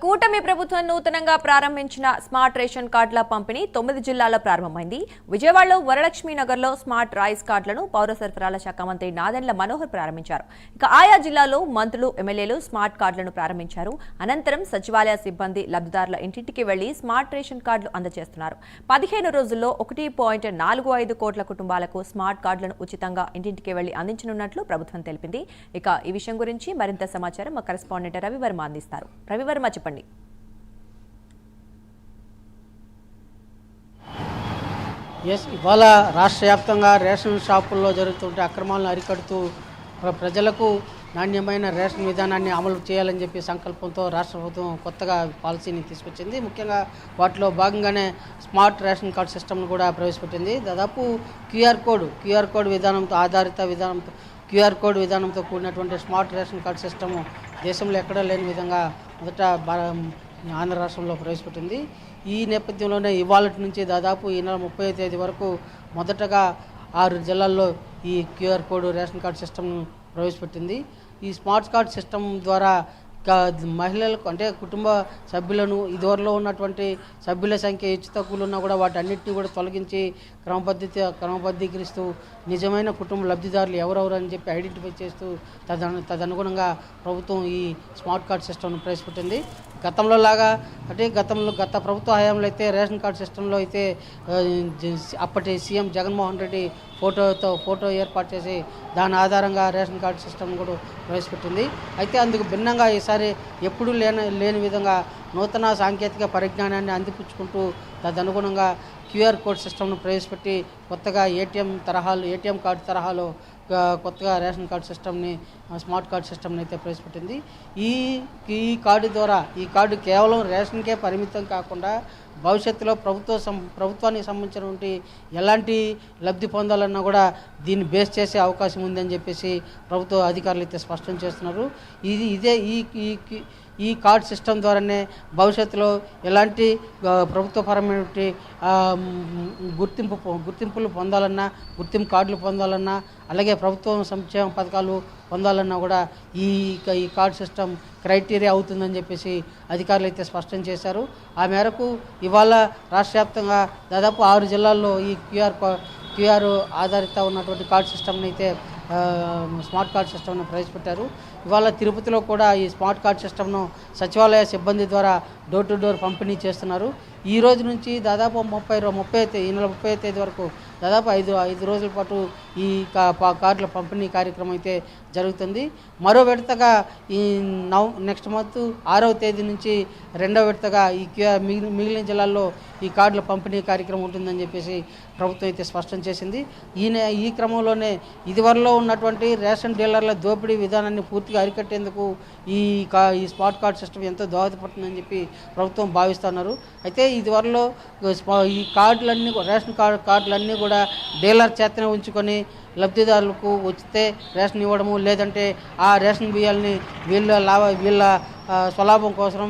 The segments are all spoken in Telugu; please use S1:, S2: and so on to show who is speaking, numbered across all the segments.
S1: కూటమి ప్రభుత్వం నూతనంగా ప్రారంభించిన స్మార్ట్ రేషన్ కార్డుల పంపిణీ 9 జిల్లాల్లో ప్రారంభమైంది. విజయవాడలో వరలక్ష్మి నగర్లో స్మార్ట్ రైస్ కార్డులను పౌర సరఫరాల శాఖ మంత్రి నాదెండ్ల మనోహర్ ప్రారంభించారు. ఆయా జిల్లాల్లో మంత్రులు, ఎమ్మెల్యేలు స్మార్ట్ కార్డులను ప్రారంభించారు. అనంతరం సచివాలయ సిబ్బంది లబ్ధిదారుల ఇంటింటికి వెళ్లి స్మార్ట్ రేషన్ కార్డులు అందజేస్తున్నారు. 15 రోజుల్లో 1.45 కోట్ల కుటుంబాలకు స్మార్ట్ కార్డులను ఉచితంగా ఇంటింటికి వెళ్లి అందించనున్నట్లు ప్రభుత్వం తెలిపింది. ఈ విషయం గురించి మరింత సమాచారం మా కరెస్పాండెంట్ రవివర్మ అందిస్తారు. రవివర్మ చెప్పండి.
S2: ఇవాళ రాష్ట్ర వ్యాప్తంగా రేషన్ షాపుల్లో జరుగుతుంటే అక్రమాలను అరికడుతూ ప్రజలకు నాణ్యమైన రేషన్ విధానాన్ని అమలు చేయాలని చెప్పి సంకల్పంతో రాష్ట్ర ప్రభుత్వం కొత్తగా పాలసీని తీసుకొచ్చింది. ముఖ్యంగా వాటిలో భాగంగానే స్మార్ట్ రేషన్ కార్డ్ సిస్టమ్ను కూడా ప్రవేశపెట్టింది. దాదాపు క్యూఆర్ కోడ్ విధానంతో క్యూఆర్ కోడ్ విధానంతో కూడినటువంటి స్మార్ట్ రేషన్ కార్డ్ సిస్టము దేశంలో ఎక్కడా లేని విధంగా మొదట ఆంధ్ర రాష్ట్రంలో ప్రవేశపెట్టింది. ఈ నేపథ్యంలోనే ఇవాళ నుంచి దాదాపు ఈ నెల 30వ తేదీ వరకు మొదటగా 6 జిల్లాల్లో ఈ క్యూఆర్ కోడ్ రేషన్ కార్డ్ సిస్టమ్ను ప్రవేశపెట్టింది. ఈ స్మార్ట్ కార్డ్ సిస్టమ్ ద్వారా మహిళలకు అంటే కుటుంబ సభ్యులను ఇదివరలో ఉన్నటువంటి సభ్యుల సంఖ్య హెచ్చు తక్కువలు ఉన్నా కూడా వాటన్నిటిని కూడా తొలగించి క్రమబద్ధీకరిస్తూ నిజమైన కుటుంబ లబ్ధిదారులు ఎవరెవరు అని చెప్పి ఐడెంటిఫై చేస్తూ తదనుగుణంగా ప్రభుత్వం ఈ స్మార్ట్ కార్డ్ సిస్టమ్ను ప్రవేశపెట్టింది. గతంలో లాగా అంటే గత ప్రభుత్వ హయాంలో అయితే రేషన్ కార్డ్ సిస్టంలో అయితే అప్పటి సీఎం జగన్మోహన్ రెడ్డి ఫోటో ఏర్పాటు చేసి దాని ఆధారంగా రేషన్ కార్డు సిస్టమ్ కూడా ప్రవేశపెట్టింది. అయితే అందుకు భిన్నంగా ఈసారి ఎప్పుడూ లేని విధంగా నూతన సాంకేతిక పరిజ్ఞానాన్ని అందిపుచ్చుకుంటూ తదనుగుణంగా క్యూఆర్ కోడ్ సిస్టమ్ను ప్రవేశపెట్టి కొత్తగా ఏటీఎం కార్డు తరహాలో కొత్తగా రేషన్ కార్డు సిస్టమ్ని స్మార్ట్ కార్డు సిస్టమ్ని అయితే ప్రవేశపెట్టింది. ఈ కార్డు కేవలం రేషన్కే పరిమితం కాకుండా భవిష్యత్తులో ప్రభుత్వానికి సంబంధించినటువంటి ఎలాంటి లబ్ధి పొందాలన్నా కూడా దీన్ని బేస్ చేసే అవకాశం ఉందని చెప్పేసి ప్రభుత్వ అధికారులు అయితే స్పష్టం చేస్తున్నారు. ఈ కార్డ్ సిస్టమ్ ద్వారానే భవిష్యత్తులో ఎలాంటి ప్రభుత్వపరమైనటువంటి గుర్తింపులు పొందాలన్నా, గుర్తింపు కార్డులు పొందాలన్నా, అలాగే ప్రభుత్వం సంక్షేమ పథకాలు పొందాలన్నా కూడా ఈ కార్డ్ సిస్టమ్ క్రైటీరియా అవుతుందని చెప్పేసి అధికారులు అయితే స్పష్టం చేశారు. ఆ మేరకు ఇవాళ రాష్ట్ర వ్యాప్తంగా దాదాపు 6 జిల్లాల్లో ఈ క్యూఆర్ ఆధారిత ఉన్నటువంటి కార్డ్ సిస్టమ్ని అయితే స్మార్ట్ కార్డ్ సిస్టమ్ను ప్రవేశపెట్టారు. ఇవాళ తిరుపతిలో కూడా ఈ స్మార్ట్ కార్డ్ సిస్టమ్ను సచివాలయ సిబ్బంది ద్వారా డోర్ టు డోర్ పంపిణీ చేస్తున్నారు. ఈ రోజు నుంచి దాదాపు ఈ నెల 30వ తేదీ వరకు దాదాపు 5 రోజుల పాటు ఈ కార్డుల పంపిణీ కార్యక్రమం అయితే జరుగుతుంది. మరో విడతగా ఈ నెక్స్ట్ మంత్ 6వ తేదీ నుంచి 2వ విడతగా ఈ మిగిలిన జిల్లాల్లో ఈ కార్డుల పంపిణీ కార్యక్రమం ఉంటుందని చెప్పేసి ప్రభుత్వం అయితే స్పష్టం చేసింది. ఈ క్రమంలోనే ఇదివరలో ఉన్నటువంటి రేషన్ డీలర్ల దోపిడీ విధానాన్ని పూర్తిగా అరికట్టేందుకు ఈ స్మార్ట్ కార్డ్ సిస్టమ్ ఎంతో దోహదపడుతుందని చెప్పి ప్రభుత్వం భావిస్తున్నారు. అయితే ఇదివరలో ఈ రేషన్ కార్డులన్నీ కూడా డీలర్ చేతనే ఉంచుకొని లబ్ధిదారులకు వచ్చితే రేషన్ ఇవ్వడము, లేదంటే ఆ రేషన్ బియ్యాలని వీళ్ళ స్వలాభం కోసం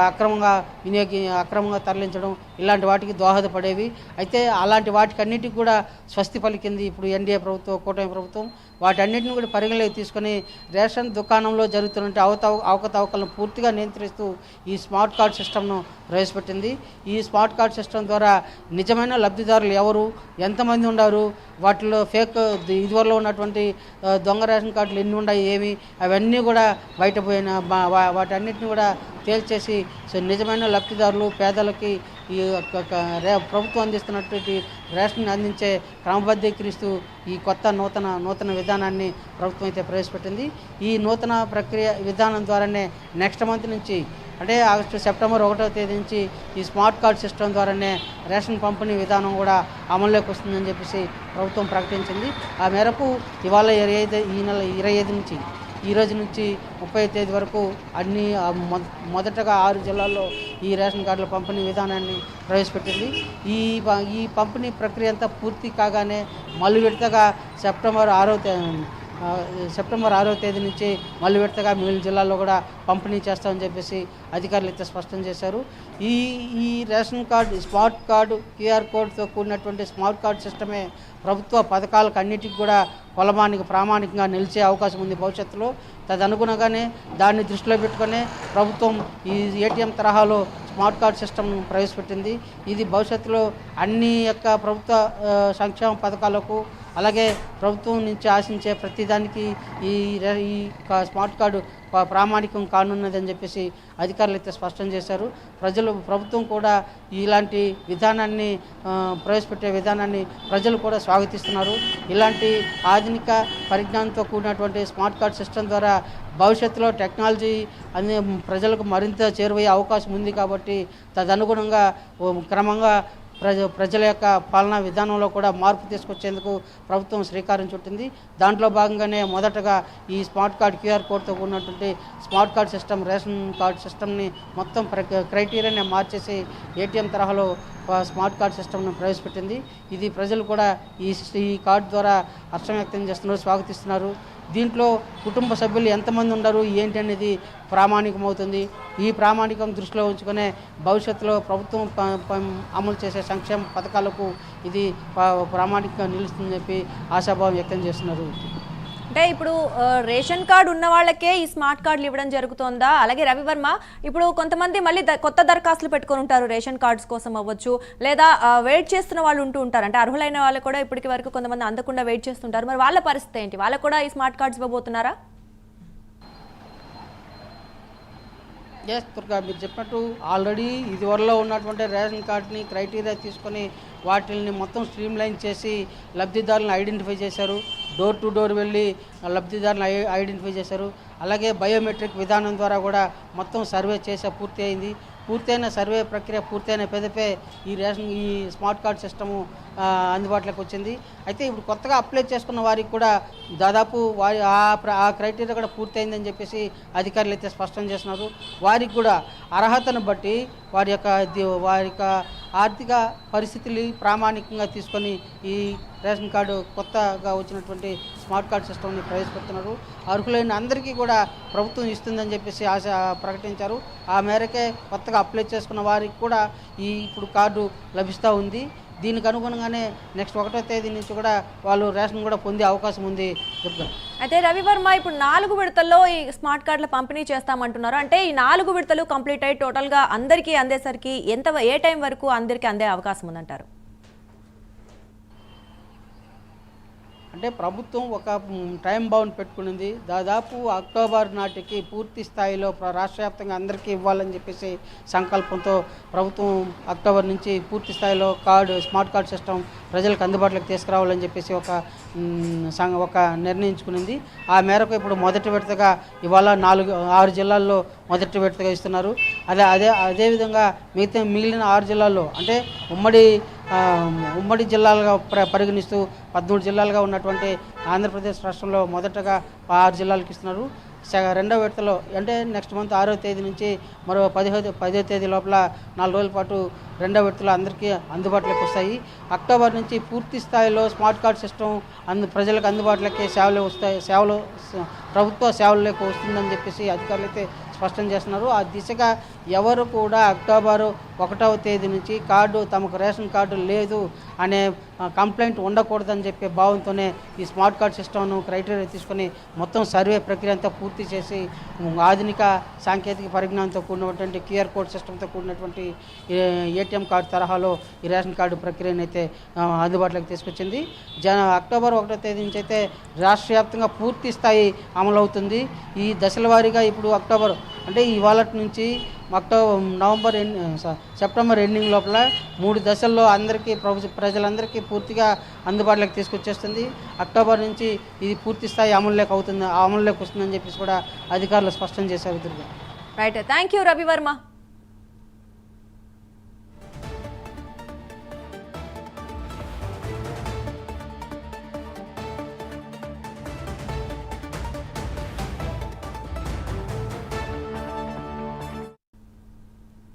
S2: అక్రమంగా తరలించడం, ఇలాంటి వాటికి దోహదపడేవి. అయితే అలాంటి వాటికన్నిటికి కూడా స్వస్తి పలికింది ఇప్పుడు ఎన్డీఏ ప్రభుత్వం, కూటమి ప్రభుత్వం. వాటన్నిటిని కూడా పరిగణలోకి తీసుకొని రేషన్ దుకాణంలో జరుగుతున్న అవకతవకలను పూర్తిగా నియంత్రిస్తూ ఈ స్మార్ట్ కార్డ్ సిస్టమ్ను ప్రవేశపెట్టింది. ఈ స్మార్ట్ కార్డ్ సిస్టమ్ ద్వారా నిజమైన లబ్ధిదారులు ఎవరు, ఎంతమంది ఉన్నారు, వాటిలో ఇదివరలో ఉన్నటువంటి దొంగ రేషన్ కార్డులు ఎన్ని ఉన్నాయి, ఏమి అవన్నీ కూడా బయటపోయిన వాటన్నిటిని కూడా తేల్చేసి నిజమైన లబ్ధిదారులు పేదలకి ఈ ప్రభుత్వం అందిస్తున్నటువంటి రేషన్ అందించే క్రమబద్ధీకరిస్తూ ఈ కొత్త నూతన విధానాన్ని ప్రభుత్వం అయితే ప్రవేశపెట్టింది. ఈ నూతన విధానం ద్వారానే నెక్స్ట్ మంత్ నుంచి అంటే సెప్టెంబర్ 1వ తేదీ నుంచి ఈ స్మార్ట్ కార్డ్ సిస్టమ్ ద్వారానే రేషన్ పంపిణీ విధానం కూడా అమల్లోకి వస్తుందని చెప్పేసి ప్రభుత్వం ప్రకటించింది. ఆ మేరకు ఇవాళ ఈ నెల 25 ఈ రోజు నుంచి 30వ తేదీ వరకు మొదటగా 6 జిల్లాల్లో ఈ రేషన్ కార్డుల పంపిణీ విధానాన్ని ప్రవేశపెట్టింది. ఈ పంపిణీ ప్రక్రియ అంతా పూర్తి కాగానే మళ్ళీ విడతగా సెప్టెంబర్ 6వ తేదీ నుంచి మళ్ళీ విడతగా మిగిలిన జిల్లాల్లో కూడా పంపిణీ చేస్తామని చెప్పేసి అధికారులు అయితే స్పష్టం చేశారు. ఈ ration card, smart card, QR కోడ్తో కూడినటువంటి స్మార్ట్ కార్డు సిస్టమే ప్రభుత్వ పథకాలకు అన్నిటికీ కూడా ప్రామాణికంగా నిలిచే అవకాశం ఉంది భవిష్యత్తులో. తదనుగుణంగానే దాన్ని దృష్టిలో పెట్టుకునే ప్రభుత్వం ఈ ఏటీఎం తరహాలో స్మార్ట్ కార్డ్ సిస్టమ్ను ప్రవేశపెట్టింది. ఇది భవిష్యత్తులో అన్ని యొక్క ప్రభుత్వ సంక్షేమ పథకాలకు, అలాగే ప్రభుత్వం నుంచి ఆశించే ప్రతిదానికి ఈ స్మార్ట్ కార్డు ప్రామాణికం కానున్నదని చెప్పేసి అధికారులు అయితే స్పష్టం చేశారు. ప్రభుత్వం కూడా ఇలాంటి విధానాన్ని ప్రవేశపెట్టే విధానాన్ని ప్రజలు కూడా స్వాగతిస్తున్నారు. ఇలాంటి ఆధునిక పరిజ్ఞానంతో కూడినటువంటి స్మార్ట్ కార్డ్ సిస్టమ్ ద్వారా భవిష్యత్తులో టెక్నాలజీ అనే ప్రజలకు మరింత చేరువయ్యే అవకాశం ఉంది. కాబట్టి తదనుగుణంగా క్రమంగా ప్రజల యొక్క పాలనా విధానంలో కూడా మార్పు తీసుకొచ్చేందుకు ప్రభుత్వం శ్రీకారం చుట్టింది. దాంట్లో భాగంగానే మొదటగా ఈ స్మార్ట్ కార్డ్, క్యూఆర్ కోడ్తో ఉన్నటువంటి smart card system, ration card సిస్టమ్ని మొత్తం క్రైటీరియాని మార్చేసి ఏటీఎం తరహాలో స్మార్ట్ కార్డ్ సిస్టమ్ను ప్రవేశపెట్టింది. ఇది ప్రజలు కూడా ఈ కార్డు ద్వారా హర్షం వ్యక్తం చేస్తున్నారు, స్వాగతిస్తున్నారు. దీంట్లో కుటుంబ సభ్యులు ఎంతమంది ఉన్నారు ఏంటి అనేది ప్రామాణికమవుతుంది. ఈ ప్రామాణికం దృష్టిలో ఉంచుకునే భవిష్యత్తులో ప్రభుత్వం అమలు చేసే సంక్షేమ పథకాలకు ఇది ప్రామాణికంగా నిలుస్తుందని చెప్పి ఆశాభావం వ్యక్తం చేస్తున్నారు.
S1: అంటే ఇప్పుడు రేషన్ కార్డు ఉన్న వాళ్ళకే ఈ స్మార్ట్ కార్డులు ఇవ్వడం జరుగుతుందా? అలాగే రవివర్మ, ఇప్పుడు కొంతమంది మళ్ళీ కొత్త దరఖాస్తులు పెట్టుకొని ఉంటారు రేషన్ కార్డ్స్ కోసం అవ్వచ్చు, లేదా వెయిట్ చేస్తున్న వాళ్ళు ఉంటూ ఉంటారు. అంటే అర్హులైన వాళ్ళు కూడా ఇప్పటికి వరకు కొంతమంది అందకుండా వెయిట్ చేస్తుంటారు. మరి వాళ్ళ పరిస్థితి ఏంటి? వాళ్ళకు కూడా ఈ స్మార్ట్ కార్డ్స్ ఇవ్వబోతున్నారా?
S2: ఎస్ దుర్గా, మీరు చెప్పినట్టు ఆల్రెడీ ఇదివరలో ఉన్నటువంటి రేషన్ కార్డుని క్రైటీరియా తీసుకొని వాటిని మొత్తం స్ట్రీమ్లైన్ చేసి లబ్ధిదారులను ఐడెంటిఫై చేశారు. డోర్ టు డోర్ వెళ్ళి లబ్ధిదారులను ఐడెంటిఫై చేశారు. అలాగే బయోమెట్రిక్ విధానం ద్వారా కూడా మొత్తం సర్వే పూర్తి అయింది. పూర్తయిన సర్వే ప్రక్రియ పూర్తయిన పెదపే ఈ స్మార్ట్ కార్డ్ సిస్టము అందుబాటులోకి వచ్చింది. అయితే ఇప్పుడు కొత్తగా అప్లై చేసుకున్న వారికి కూడా దాదాపు ఆ క్రైటీరియా కూడా పూర్తయిందని చెప్పేసి అధికారులు అయితే స్పష్టం చేస్తున్నారు. వారికి కూడా అర్హతను బట్టి వారి యొక్క ఆర్థిక పరిస్థితులు ప్రామాణికంగా తీసుకొని ఈ రేషన్ కార్డు కొత్తగా వచ్చినటువంటి స్మార్ట్ కార్డ్ సిస్టమ్ని ప్రవేశపెడుతున్నారు. అర్హులైన అందరికీ కూడా ప్రభుత్వం ఇస్తుందని చెప్పేసి ఆశ ప్రకటించారు. ఆ మేరకే కొత్తగా అప్లై చేసుకున్న వారికి కూడా ఇప్పుడు కార్డు లభిస్తూ ఉంది. దీనికి అనుగుణంగానే నెక్స్ట్ 1వ తేదీ నుంచి కూడా వాళ్ళు రేషన్ కూడా పొందే అవకాశం ఉంది.
S1: అయితే రవివర్మ, ఇప్పుడు 4 విడతల్లో ఈ స్మార్ట్ కార్డుల పంపిణీ చేస్తామంటున్నారు. అంటే ఈ 4 విడతలు కంప్లీట్ అయ్యి టోటల్గా అందరికీ అందేసరికి ఏ టైం వరకు అందరికీ అందే అవకాశం ఉందంటారు?
S2: అంటే ప్రభుత్వం ఒక టైం బౌండ్ పెట్టుకునింది. దాదాపు అక్టోబర్ నాటికి పూర్తి స్థాయిలో రాష్ట్ర వ్యాప్తంగా అందరికీ ఇవ్వాలని చెప్పేసి సంకల్పంతో ప్రభుత్వం అక్టోబర్ నుంచి పూర్తి స్థాయిలో స్మార్ట్ కార్డ్ సిస్టమ్ ప్రజలకు అందుబాటులోకి తీసుకురావాలని చెప్పేసి ఒక నిర్ణయించుకునింది. ఆ మేరకు ఇప్పుడు మొదటి విడతగా ఇవాళ 6 జిల్లాల్లో మొదటి విడతగా ఇస్తున్నారు. అదేవిధంగా మిగిలిన 6 జిల్లాల్లో అంటే ఉమ్మడి జిల్లాలుగా పరిగణిస్తూ 13 జిల్లాలుగా ఉన్నటువంటి ఆంధ్రప్రదేశ్ రాష్ట్రంలో మొదటగా 6 జిల్లాలకు ఇస్తున్నారు. రెండవ విడతలో అంటే నెక్స్ట్ మంత్ 6వ తేదీ నుంచి మరో 10వ తేదీ లోపల 4 రోజుల పాటు రెండవ విడతలో అందరికీ అందుబాటులోకి వస్తాయి. అక్టోబర్ నుంచి పూర్తి స్థాయిలో స్మార్ట్ కార్డ్ సిస్టమ్ ప్రజలకు అందుబాటులోకి ప్రభుత్వ సేవల్లోకి వస్తుందని చెప్పేసి అధికారులు అయితే స్పష్టం చేస్తున్నారు. ఆ దిశగా ఎవరు కూడా అక్టోబర్ 1వ తేదీ నుంచి తమకు రేషన్ కార్డు లేదు అనే కంప్లైంట్ ఉండకూడదని చెప్పే భావంతోనే ఈ స్మార్ట్ కార్డ్ సిస్టమ్ను క్రైటీరియా తీసుకొని మొత్తం సర్వే ప్రక్రియ అంతా పూర్తి చేసి ఆధునిక సాంకేతిక పరిజ్ఞానంతో కూడినటువంటి క్యూఆర్ కోడ్ సిస్టమ్తో కూడినటువంటి ఏటీఎం కార్డు తరహాలో ఈ రేషన్ కార్డు ప్రక్రియను అయితే అందుబాటులోకి తీసుకొచ్చింది. అక్టోబర్ 1వ తేదీ నుంచి అయితే రాష్ట్ర వ్యాప్తంగా పూర్తి స్థాయి అమలవుతుంది. ఈ దశల వారీగా ఇప్పుడు అక్టోబర్ అంటే ఇవాళ నుంచి సెప్టెంబర్ ఎండింగ్ లోపల 3 దశల్లో ప్రజలందరికీ పూర్తిగా అందుబాటులోకి తీసుకొచ్చేస్తుంది. అక్టోబర్ నుంచి ఇది పూర్తి స్థాయి అమల్లోకి వస్తుందని చెప్పేసి కూడా అధికారులు స్పష్టం చేశారు.
S1: Right, thank you Ravi Varma.